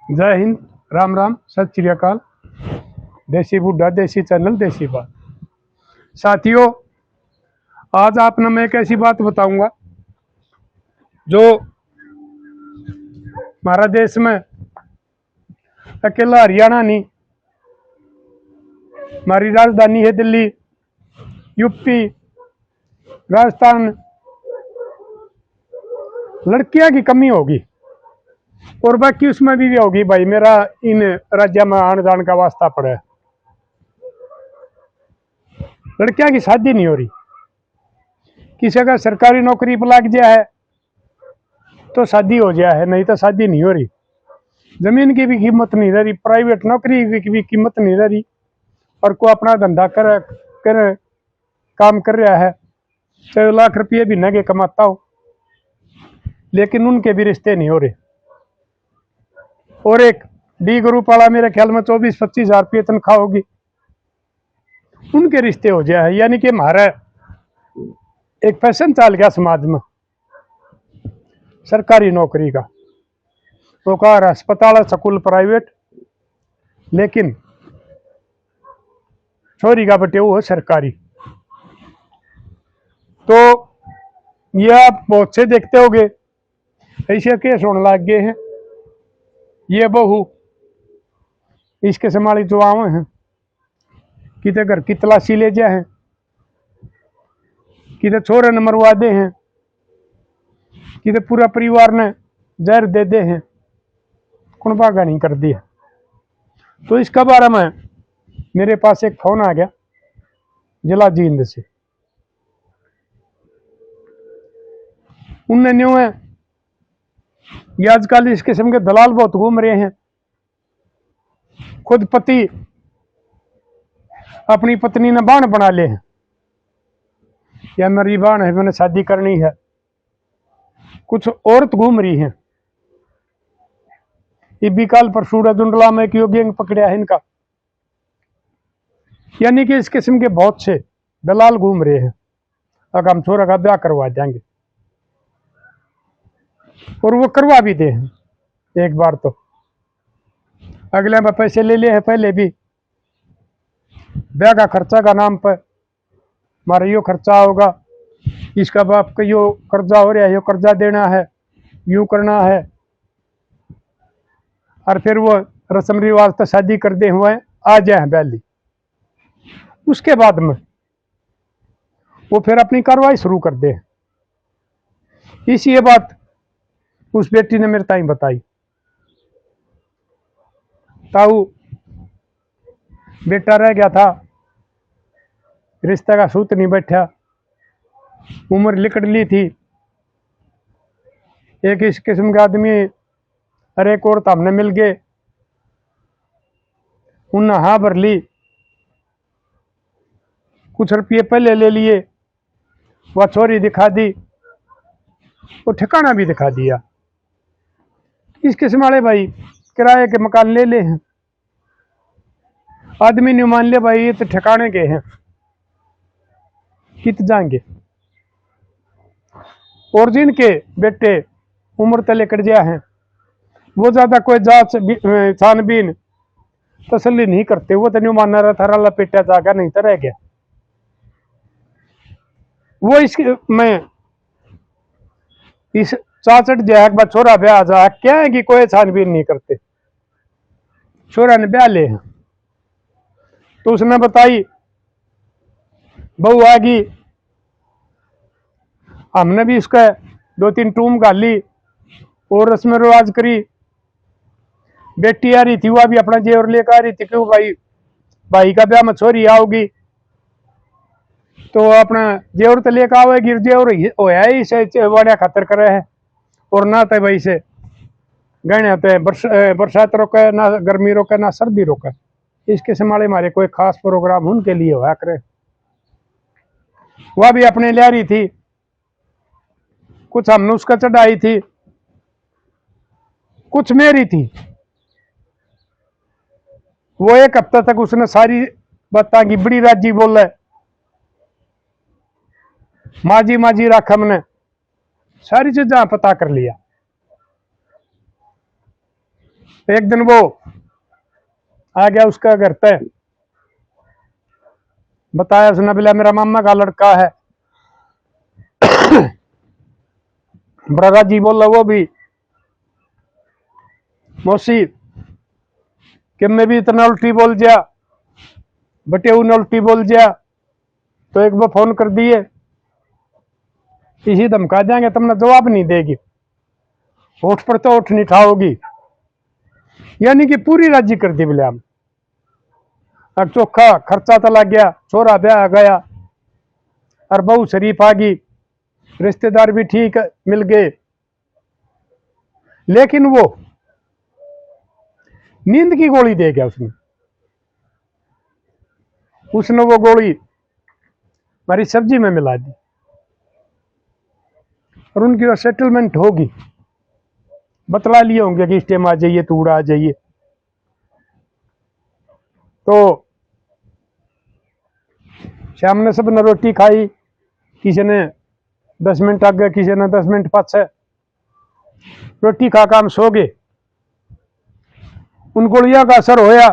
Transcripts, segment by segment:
जय हिंद, राम राम, सत श्री अकाल। देसी बुड्ढा देसी चैनल देसी बात। साथियों, आज आपने मैं एक ऐसी बात बताऊंगा जो हमारा देश में अकेला हरियाणा नहीं, हमारी राजधानी है दिल्ली, यूपी, राजस्थान, लड़कियां की कमी होगी और बाकी उसमें भी होगी। भाई मेरा इन राज्य में आने जाने का वास्ता पड़ा है। लड़कियां की शादी नहीं हो रही। किसी का सरकारी नौकरी पर लग गया है तो शादी हो गया है, नहीं तो शादी नहीं हो रही। जमीन की भी कीमत नहीं रह रही, प्राइवेट नौकरी की भी कीमत नहीं रह रही। और कोई अपना धंधा कर काम कर रहा है, चाहे लाख रुपये भी नगे कमाता हो, लेकिन उनके भी रिश्ते नहीं हो रहे। और एक डी ग्रुप वाला मेरे ख्याल में 24-25 हजार रुपये तनख्वाह होगी, उनके रिश्ते हो गया है। यानी कि हमारा एक फैशन चल गया समाज में सरकारी नौकरी का। वो कार अस्पताल स्कूल प्राइवेट, लेकिन छोरी का बटे वो है सरकारी। तो ये आप बहुत से देखते होगे, ऐसे केस होने लग गए हैं। ये बहू इसके संभाली जो आवे हैं, किते घर की तलाशी ले जाए हैं, किते छोरे ने मरवा दे हैं, किते पूरा परिवार ने जहर दे दे हैं, कौन भागा नहीं कर दिया। तो इसका बारे में मेरे पास एक फोन आ गया जिला जींद से। उनने न्यू है ये आजकल इस किस्म के दलाल बहुत घूम रहे हैं। खुद पति अपनी पत्नी ने बाण बना ले हैं, या मेरी बाण है, मैंने शादी करनी है। कुछ औरत घूम रही हैं। ये बिकाल पर सूरज दुंडला में क्यों गैंग पकड़ा है इनका। यानी कि इस किस्म के बहुत से दलाल घूम रहे हैं। अगर हम छोरा का ब्याह करवा देंगे, और वो करवा भी दे हैं एक बार, तो अगले में पैसे ले लिए हैं पहले भी। ब्याह का खर्चा का नाम पर हमारा यो खर्चा होगा, इसका बाप का यो कर्जा हो रहा है, यो कर्जा देना है, यूं करना है। और फिर वो रस्म रिवाज तो शादी कर दे हुए आ जाए बैली। उसके बाद में वो फिर अपनी कार्रवाई शुरू कर दे। इसी ये बात उस बेटी ने मेरे ताई बताई। ताऊ बेटा रह गया था, रिश्ते का सूत नहीं बैठा, उम्र लिकड़ ली थी। एक इस किस्म के आदमी अरे एक और हमने मिल गए, उन्हें हाँ भर ली, कुछ रुपये पहले ले लिए, वह छोरी दिखा दी, वो ठिकाना भी दिखा दिया। इस किस्म वाले भाई किराए के मकान ले ले हैं। आदमी ने मान लिया भाई ये तो ठिकाने के हैं, कित जाएंगे। और जिनके बेटे उम्र तले कट गया है, वो ज्यादा कोई जांच छानबीन तसल्ली नहीं करते। वो तो नहीं मानना रहा था लपेटा जागा, नहीं तो रह गया। वो इस में इस चाचट जो छोरा ब्याह जा क्या है कि कोई छानबीन नहीं करते। छोरा ने ब्याह ले हैं, तो उसने बताई बहू आगी, हमने भी इसका 2-3 टूम गाली और रस्म रिवाज करी। बेटी आ रही थी, वह भी अपना जेवर लेकर आ रही थी, क्यों भाई भाई का ब्याह में छोरी आओगी तो अपना जेवर तो लेकर आवेगी। जेवर होया ही से वाड़िया खातर करे है, और ना तो भाई से गहने होते हैं, बरसात रोके ना, गर्मी रोके ना, सर्दी रोके। इसके संभाले हमारे कोई खास प्रोग्राम उनके लिए होया करे। वह भी अपने ले रही थी, कुछ हमने उसका चढ़ाई थी, कुछ मेरी थी। वो एक हफ्ता तक उसने सारी बात की बड़ी राजी बोले, माजी माजी रख, हमने सारी चीजें पता कर लिया। एक दिन वो आ गया उसका घर पे, बताया उसने, बोला मेरा मामा का लड़का है। ब्रदा जी बोला वो भी, मौसी कि मैं भी इतना उल्टी बोल जा, बटे उन उल्टी बोल जा, तो एक बार फोन कर दिए, इसी धमका देंगे, तुमने जवाब नहीं देगी, होठ पर तो होठ नहीं ठाओगी। यानी कि पूरी राजी कर दी बोले हम। अब चोखा खर्चा तो लग गया, छोरा ब्याह गया, और बहू शरीफ आ गई, रिश्तेदार भी ठीक मिल गए। लेकिन वो नींद की गोली दे गया उसने। उसने वो गोली हमारी सब्जी में मिला दी, और उनकी वो सेटलमेंट होगी, बतला लिए होंगे कि इस टाइम आ जाइए, तो उड़ा आ जाइए। तो शाम ने सबने रोटी खाई, किसी ने 10 मिनट आगे, किसी ने 10 मिनट पाछे, रोटी खा हम सो गए। उन गोलियों का असर होया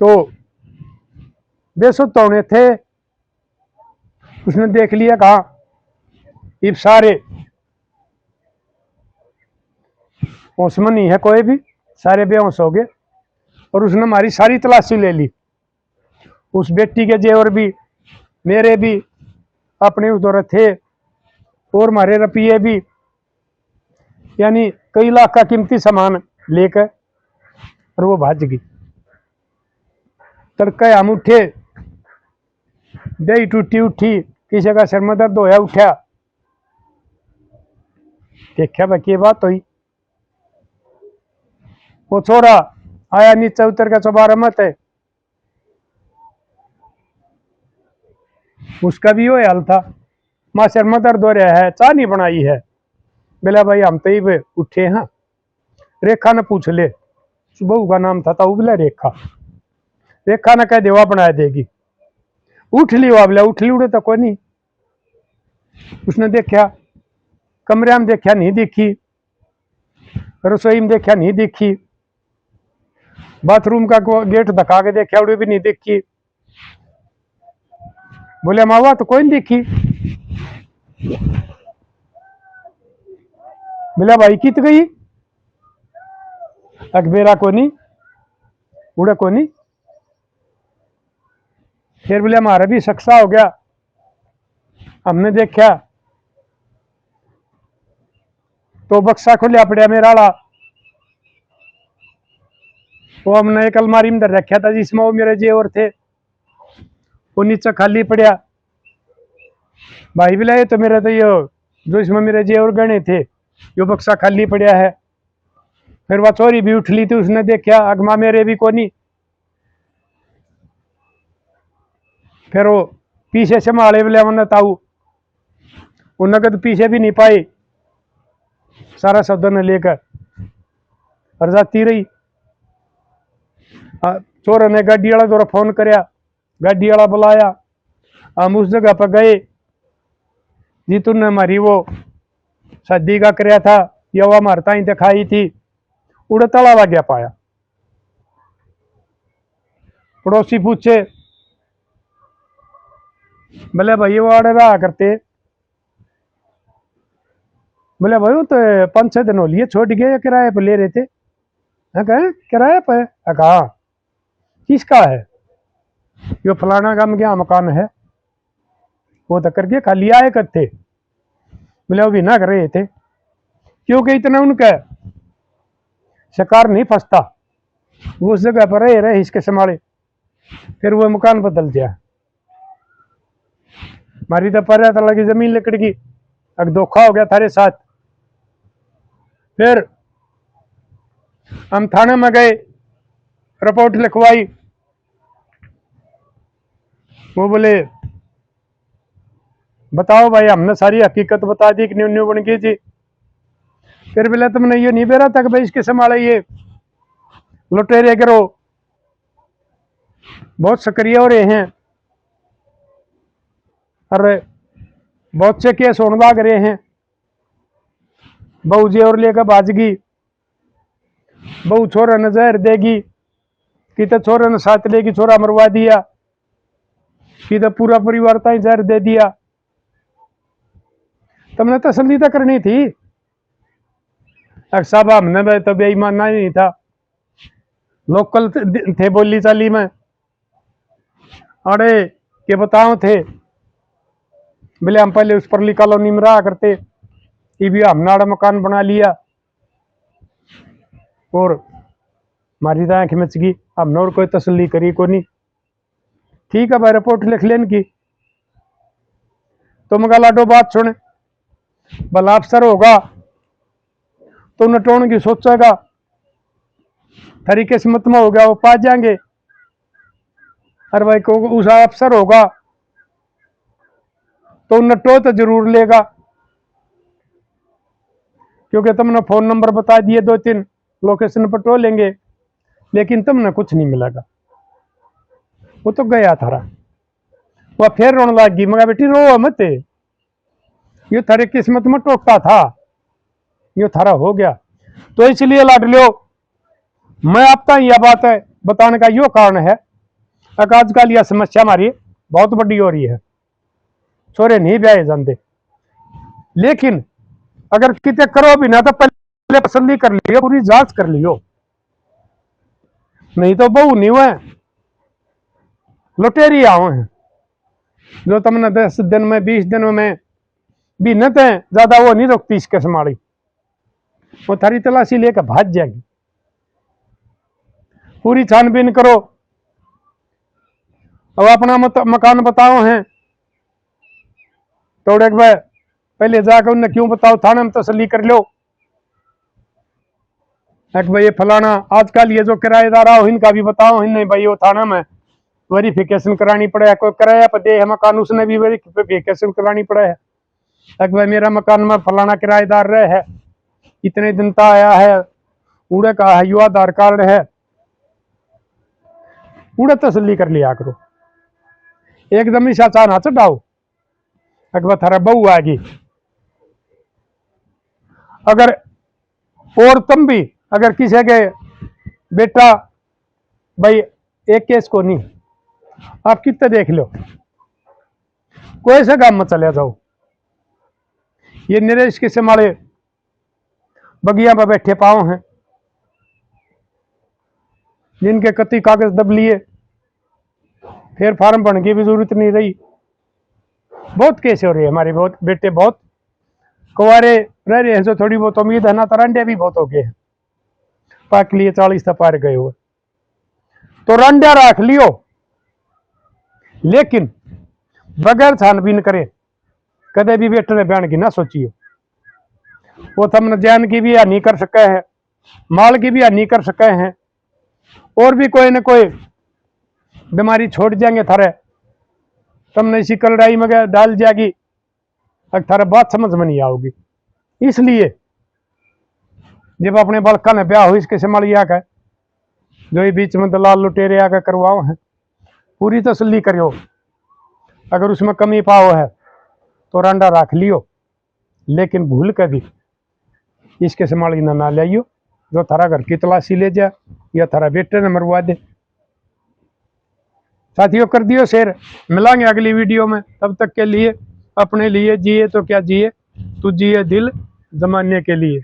तो बेसुध होने थे। उसने देख लिया, कहा ये सारे होश में नहीं है कोई भी, सारे बेहोश हो गए। और उसने हमारी सारी तलाशी ले ली, उस बेटी के जेवर भी, मेरे भी, अपने उधर थे, और हमारे रुपये भी, यानी कई लाख का कीमती सामान लेकर, और वो भाज गई। तड़के हम उठे, दही टूटी उठी, किसी का सिर में दर्द होया, उठा, देखा भाई क्या बात हुई। वो छोरा आया नीचे उतर के चौबारा मत है, उसका भी वो हाल था, माँ सिर में दर्द हो रहा है, चाय नहीं बनाई है। बोला भाई हम तो ही उठे हैं, रेखा ने पूछ ले, बहू का नाम था, वो बोला रेखा। रेखा ने कह देवा बना देगी। उठ ली, वो बोला उठ ली, उड़े तो कोई नहीं। उसने देखा, कमरे में देखा नहीं दिखी, रसोई में देखा नहीं दिखी, बाथरूम का गेट धक्का के देखा, उड़े भी नहीं दिखी। बोले मावा तो कोई नहीं दिखी। बोला भाई कित गई, अकबेरा को नहीं, उड़े को नहीं। फिर बोले हमारा भी सक्सा हो गया, हमने देखा तो बक्सा खुलिया पड़ा मेरा वाला, वो हमने एक अलमारी में रखा था जिसमें वो मेरे जेवर थे, वो नीचे खाली पड़ा। भाई बोला ये तो मेरा तो ये जो इसमें मेरे जेवर गणे थे, यो बक्सा खाली पड़ा है। फिर वह चोरी भी उठ ली थी, उसने देखा अगमा मेरे भी कोनी। फिर वो पीछे से माले बोले हमने ताऊ, वो नगद पीछे भी नहीं पाई, सारा सौदा ने लेकर और जाती रही। चोर ने गाड़ी वाला द्वारा फोन कराया, गाड़ी वाला बुलाया, हम उस जगह पर गए जी तूने हमारी वो शादी का कराया था, या वो हमारे ताई दिखाई थी। उड़े तला गया पाया। पड़ोसी पूछे, बोले भाई वो आड़े रहा करते। बोले भाई वो तो 5-6 दिन हो लिए छोड़ गए, किराए पर ले रहे थे। कहे किराए पर? कहा किसका है? यो फलाना का क्या मकान है, वो तो करके खाली आए करते। बोले वो भी ना कर रहे थे, क्योंकि इतना उनका शिकार नहीं फंसता, वो उस जगह पर रहे इसके संभाले। फिर वो मकान बदल दिया, मारी तो पर लगी जमीन लकड़ की, अब धोखा हो गया थारे साथ। फिर हम थाने में गए, रिपोर्ट लिखवाई। वो बोले बताओ भाई, हमने सारी हकीकत बता दी कि न्यू न्यू बन गई थी। फिर बोले तुमने ये नहीं बेरा तक भाई इसके संभाले, ये लुटेरे करो बहुत सक्रिय हो रहे हैं, और बहुत से केस होने भाग रहे हैं, बहू जे और लेकर भाजगी, बहू छोरा ने जहर देगी कि तो छोरा ने साथ लेगी, छोरा मरवा दिया कि तो पूरा परिवार ताई जहर दे दिया। तुमने तसल्ली तो करनी थी। साहब हमने तो बेईमान नहीं था, लोकल थे बोली चाली में, अरे के बताओ थे बोले हम पहले उस परली कॉलोनी में रहा करते, ये भी हमने आड़ा मकान बना लिया और हमारी तो आंख मच गई, हमने और कोई तसल्ली करी को नहीं। ठीक है भाई, रिपोर्ट लिख लेन की। तुम का लाडो बात सुने, भला अफसर होगा तो नटोन की सोचेगा, थारी किस्मत में हो गया वो पा जाएंगे। अरे भाई को उस अफसर होगा तो नटो तो जरूर लेगा, क्योंकि तुमने फोन नंबर बता दिए, 2-3 लोकेशन पर टो लेंगे, लेकिन तुमने कुछ नहीं मिलेगा। वो तो गया थारा, वह फिर रोने लग गई। मगर बेटी रो मत, ये थारे किस्मत में टोकता था, ये थारा हो गया। तो इसलिए लाड लो, मैं आपका यह बात है बताने का यो कारण है, आजकल यह समस्या हमारी बहुत बड़ी हो रही है, छोरे नहीं ब्याहे जानते। लेकिन अगर कितने करो भी ना तो पहले पसंद ही कर लियो, पूरी जांच कर लियो, नहीं तो बहू नहीं हुए लुटेरी आओ हैं जो तुमने 10 दिन में 20 दिन में भी न थे, ज्यादा वो नहीं रोकती इसके संभाली, वो थारी तलाशी लेकर भाग जाएगी। पूरी छानबीन करो। अब अपना मकान बताओ हैं तो पहले जाकर उन्हें क्यों बताओ, थाने में तसल्ली कर लो भाई ये फलाना। आजकल ये जो किराएदार आओ इनका भी बताओ, इन नहीं भाई वो थाना में वेरिफिकेशन करानी पड़े है, कोई किराया पर दे है मकान उसने भी वेरिफिकेशन करानी पड़े है। भाई मेरा मकान में फलाना किराएदार रहे है, इतने दिन का आया है, उड़े का है युवा आधार कार्ड है, उड़े तसल्ली कर लिया करो, एकदम ही साचा ना चढ़ाओ। अकबर थारा बहू आएगी, अगर और तुम भी अगर किसी के बेटा भाई एक केस को नहीं, आप कितने देख लो, कोई से गांव में चले जाओ, ये नरेश के समाले बगिया पर बैठे पाओ हैं, जिनके कति कागज दब लिए, फिर फार्म भरने की भी जरूरत नहीं रही। बहुत केस हो रही है, हमारे बहुत बेटे बहुत कुंवारे रह रहे हैं, जो थोड़ी बहुत उम्मीद है ना, तरंडे भी बहुत हो गए हैं, पाक लिए 40 तक पार गए हुए, तो रंडा रख लियो, लेकिन बगैर छानबीन करे कदे भी बेटे ने बहन की ना सोचियो। वो तुमने जान की भी हानि कर सके हैं, माल की भी हानि कर सके हैं, और भी कोई न कोई बीमारी छोड़ जाएंगे थारे, तुमने इसी कलड़ाई में डाल जाएगी, थारे बात समझ में नहीं आओगी। इसलिए जब अपने बड़का ने ब्याह हो इसके संभालिया का, जो ये बीच में दलाल लुटेरे आकर करवाओ है, पूरी तसल्ली करियो, अगर उसमें कमी पाओ है तो रंडा रख लियो, लेकिन भूल कर भी इसके संभाली ना ले आइयो, जो थारा घर की तलाशी ले जाए या थारा बेटे ने मरवा दे। साथियों कर दियो शेयर, मिलांगे अगली वीडियो में, तब तक के लिए अपने लिए जिए तो क्या जिए, तू जिए दिल जमाने के लिए।